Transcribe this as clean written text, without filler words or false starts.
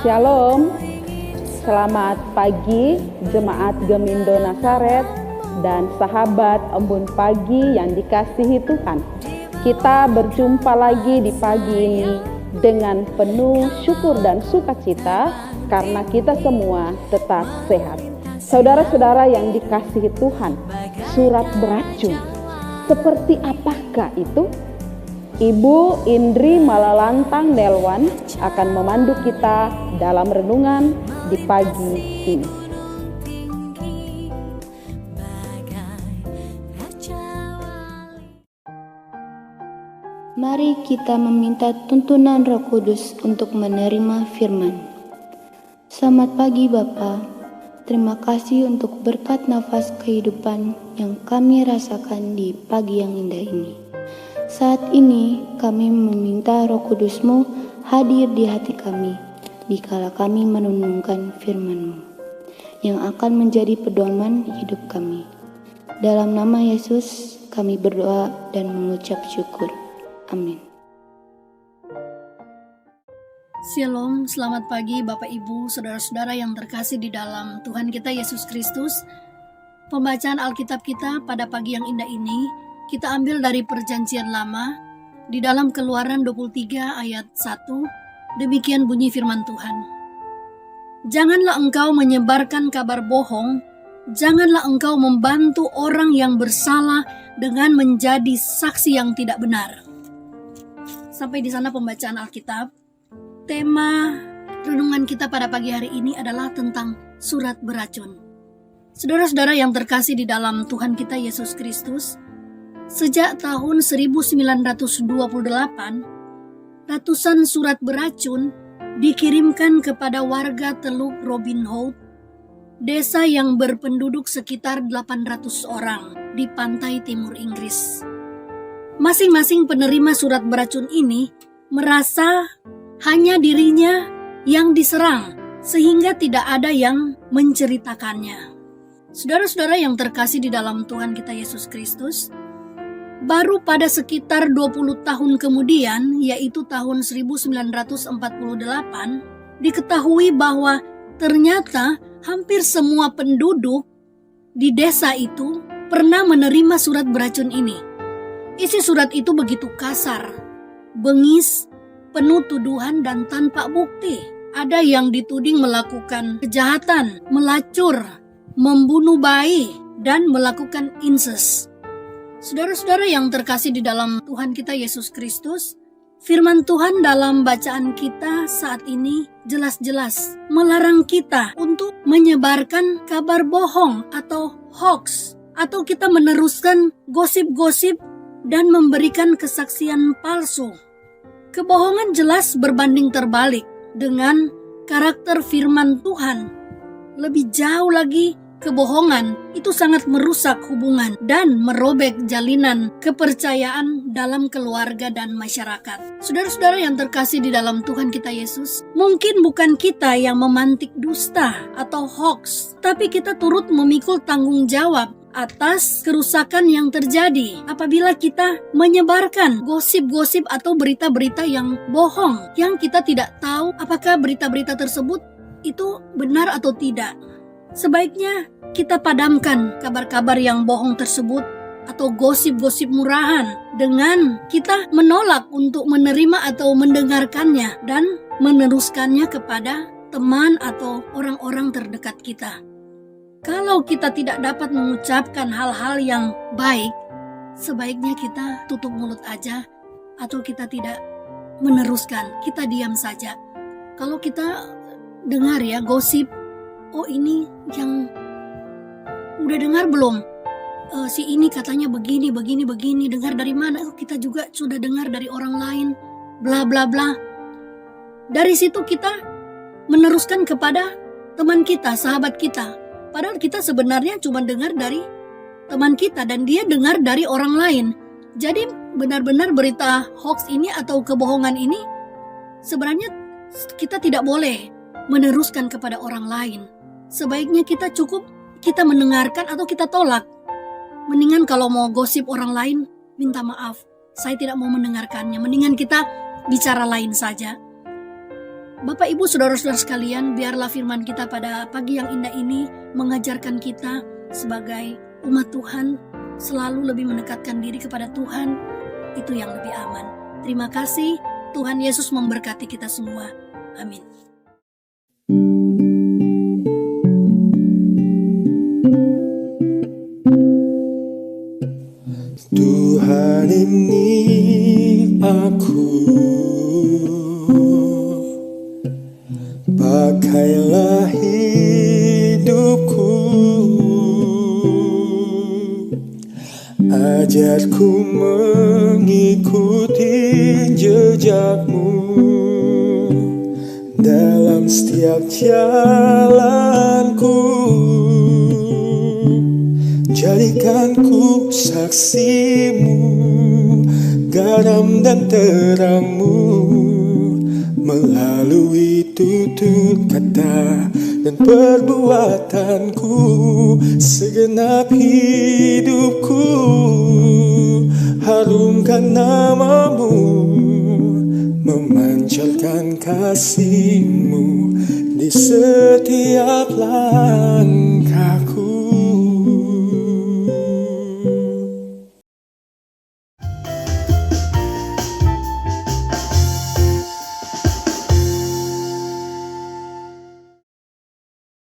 Shalom, selamat pagi Jemaat Gemindo Nazaret dan sahabat Embun Pagi yang dikasihi Tuhan. Kita berjumpa lagi di pagi ini dengan penuh syukur dan sukacita karena kita semua tetap sehat. Saudara-saudara yang dikasihi Tuhan, surat beracun, seperti apakah itu? Ibu Indri Malalantang Nelwan akan memandu kita dalam renungan di pagi ini. Mari kita meminta tuntunan Roh Kudus untuk menerima firman. Selamat pagi Bapa, terima kasih untuk berkat nafas kehidupan yang kami rasakan di pagi yang indah ini. Saat ini kami meminta Roh Kudus-Mu hadir di hati kami, dikala kami merenungkan firman-Mu, yang akan menjadi pedoman hidup kami. Dalam nama Yesus kami berdoa dan mengucap syukur. Amin. Shalom, selamat pagi Bapak Ibu, Saudara-saudara yang terkasih di dalam Tuhan kita Yesus Kristus. Pembacaan Alkitab kita pada pagi yang indah ini kita ambil dari Perjanjian Lama di dalam Keluaran 23 ayat 1. Demikian bunyi firman Tuhan. Janganlah engkau menyebarkan kabar bohong, janganlah engkau membantu orang yang bersalah dengan menjadi saksi yang tidak benar. Sampai di sana pembacaan Alkitab. Tema renungan kita pada pagi hari ini adalah tentang surat beracun. Saudara-saudara yang terkasih di dalam Tuhan kita Yesus Kristus, sejak tahun 1928, ratusan surat beracun dikirimkan kepada warga Teluk Robin Hood, desa yang berpenduduk sekitar 800 orang di pantai timur Inggris. Masing-masing penerima surat beracun ini merasa hanya dirinya yang diserang, sehingga tidak ada yang menceritakannya. Saudara-saudara yang terkasih di dalam Tuhan kita Yesus Kristus, baru pada sekitar 20 tahun kemudian, yaitu tahun 1948, diketahui bahwa ternyata hampir semua penduduk di desa itu pernah menerima surat beracun ini. Isi surat itu begitu kasar, bengis, penuh tuduhan dan tanpa bukti. Ada yang dituding melakukan kejahatan, melacur, membunuh bayi, dan melakukan incest. Saudara-saudara yang terkasih di dalam Tuhan kita Yesus Kristus, firman Tuhan dalam bacaan kita saat ini jelas-jelas melarang kita untuk menyebarkan kabar bohong atau hoax, atau kita meneruskan gosip-gosip dan memberikan kesaksian palsu. Kebohongan jelas berbanding terbalik dengan karakter firman Tuhan. Lebih jauh lagi, kebohongan itu sangat merusak hubungan dan merobek jalinan kepercayaan dalam keluarga dan masyarakat. Saudara-saudara yang terkasih di dalam Tuhan kita Yesus, mungkin bukan kita yang memantik dusta atau hoax, tapi kita turut memikul tanggung jawab atas kerusakan yang terjadi apabila kita menyebarkan gosip-gosip atau berita-berita yang bohong, yang kita tidak tahu apakah berita-berita tersebut itu benar atau tidak. Sebaiknya kita padamkan kabar-kabar yang bohong tersebut atau gosip-gosip murahan dengan kita menolak untuk menerima atau mendengarkannya dan meneruskannya kepada teman atau orang-orang terdekat kita. Kalau kita tidak dapat mengucapkan hal-hal yang baik, sebaiknya kita tutup mulut aja atau kita tidak meneruskan, kita diam saja. Kalau kita dengar ya gosip, oh ini yang udah dengar belum? Si ini katanya begini, dengar dari mana? Oh, kita juga sudah dengar dari orang lain, bla bla bla. Dari situ kita meneruskan kepada teman kita, sahabat kita. Padahal kita sebenarnya cuma dengar dari teman kita dan dia dengar dari orang lain. Jadi benar-benar berita hoax ini atau kebohongan ini sebenarnya kita tidak boleh meneruskan kepada orang lain. Sebaiknya kita mendengarkan atau kita tolak. Mendingan kalau mau gosip orang lain, minta maaf, saya tidak mau mendengarkannya. Mendingan kita bicara lain saja. Bapak, Ibu, Saudara-saudara sekalian, biarlah firman kita pada pagi yang indah ini mengajarkan kita sebagai umat Tuhan selalu lebih mendekatkan diri kepada Tuhan, itu yang lebih aman. Terima kasih, Tuhan Yesus memberkati kita semua. Amin. Tuhan, ini aku, pakailah hidupku, ajarku mengikuti jejakmu dalam setiap jalanku. Jadikanku saksimu, garam dan terangmu, melalui tutur kata dan perbuatanku. Segenap hidupku harumkan namamu, memancarkan kasihmu di setiap langkah.